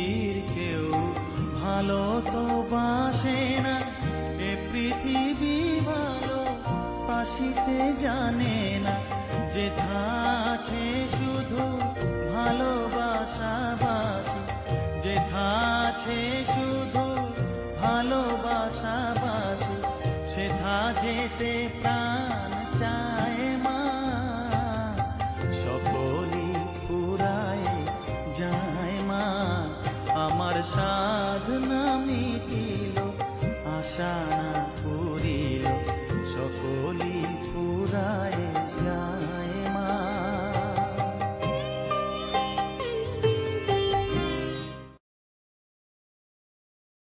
পৃথিবীর কেউ ভালো তো বাসে না, এ পৃথিবী ভালো বাসিতে জানে না। যেথা আছে শুধু ভালোবাসা বাসি, যেথা আছে শুধু ভালোবাসা বাসি, সেথা যেতে প্রাণ চায় মা। সকলি পুরায় যায় মা, আমার সাধনা মিটিল আশা